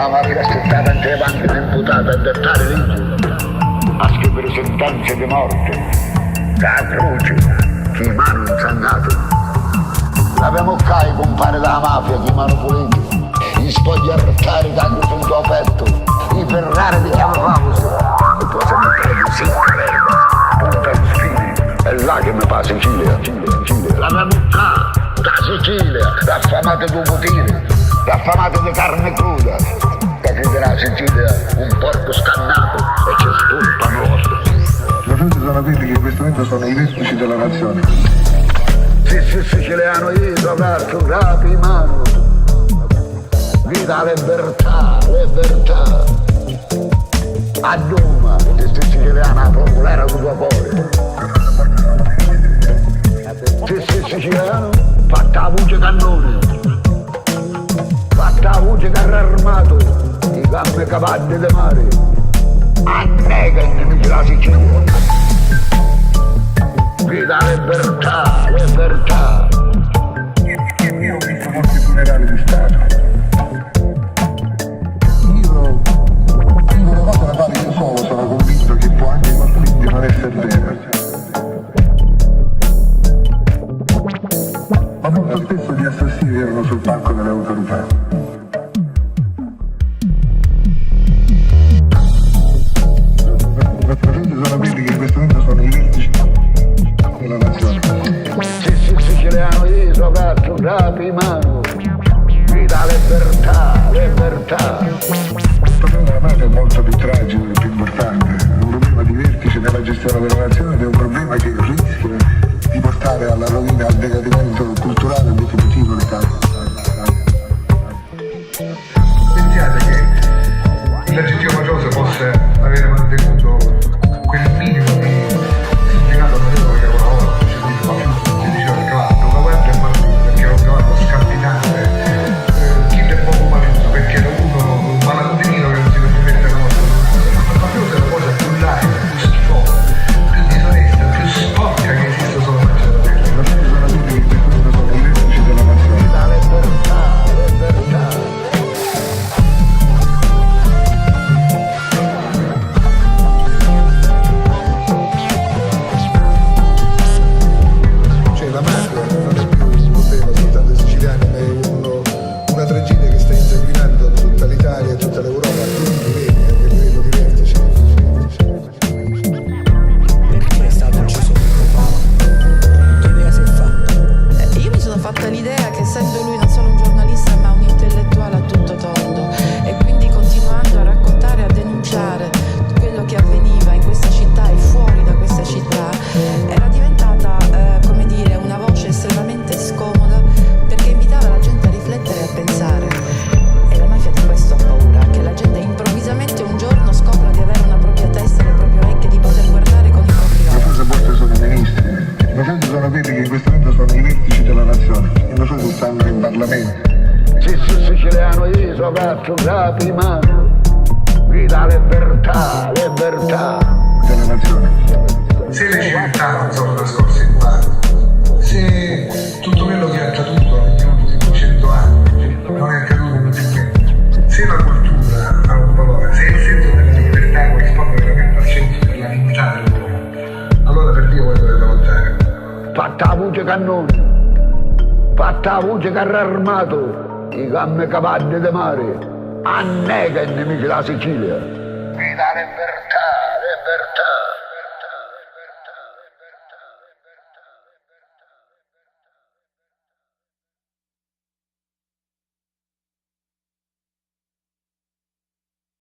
la mafia aspettata anche le banche imputata a dettare leggi, a scrivere sentenze di morte, da croce, chi mano insangato. L'abbiamo cai compare dalla mafia, chi mano pulito, gli spogli arrettare tanto sul tuo petto, i Ferrari di Chiamafausto, e poi se mi prendi sicca l'erba, punta in spine, è là che mi fa Sicilia, Sicilia. L'abbiamo cai da Sicilia, l'affamate di botire, l'affamate di carne cruda, da chi della Sicilia un porco scannato e c'è stulpa morto. Le fonti sono quelli che in questo momento sono i vertici della nazione. Se siciliano io soprattutto rapi in mano, grida libertà, libertà. A Doma, se siciliana a popolare con tua cuore. Se sei siciliano, fatta la voce cannone, fatta la voce carro armato, i gambe cavalli di mare, annega i nemici della Sicilia. Grida libertà, libertà. Io ho visto molti funerali di Stato. Io dico una cosa la quale io solo sono convinto che può anche quindi non essere vera. Ma molto spesso gli assassini erano sul palco delle autorità. Le fonti sono quelli che in questo momento sono i vertici della nazione. Se siciliano io soprattutto rapi in mano, grida libertà, libertà. Il problema della mafia è molto più tragico e più importante, è un problema di vertice nella gestione della nazione ed è un problema che rischia di portare alla rovina, al decadimento culturale definitivo dell'Italia. Pensiate che l'aggettivo mafioso possa avere mantenuto quel minimo di significato notevole che una volta si diceva il cavallo, la guardia è mafioso perché era un cavallo scalpinante, chi è poco mafioso perché era uno malacontino che non si permette la morte. Il mafioso è la cosa più light, più schifosa, più disonesta, più sporca che esiste solo nel cervello. La gente sono tutti che questo sono i vertici della nazione. Grida libertà, libertà. La mafia non è più un problema soltanto dei siciliani, ma è una tragedia che sta insanguinando tutta l'Italia e tutta l'Europa a tutti i livelli, anche a livello di vertice. Perché è stato ucciso poco fa? Che idea si fa? Io mi sono fatta l'idea che essendo lui non solo un giornalista ma un intellettuale a tutto tondo e quindi continuando a raccontare e a denunciare quello che avveniva in questa città e fuori da questa città era diventata come dire una voce estremamente scomoda perché invitava la gente a riflettere e a pensare. E la mafia di questo ha paura, che la gente improvvisamente un giorno scopra di avere una propria testa, le proprie orecchie, di poter guardare con i propri Le occhi. forze forti sono i ministri, le forze sono quelli che in questo momento sono i vertici della nazione, e le forze stanno in Parlamento. Se siciliano io soprattutto rapi in mano, grida libertà, libertà. Della nazione. Se le civiltà non sono trascorse in mano, se tutto quello che è accaduto negli ultimi 100 anni non è accaduto inutilmente, se la cultura ha un valore, se il senso della libertà corrisponde veramente al senso della dignità dell'uomo, allora per Dio voi dovete lottare. Fatta la voce cannone, fatta la voce carro armato, i gambe cavalli di mare, annega i nemici della Sicilia. Grida libertà, libertà.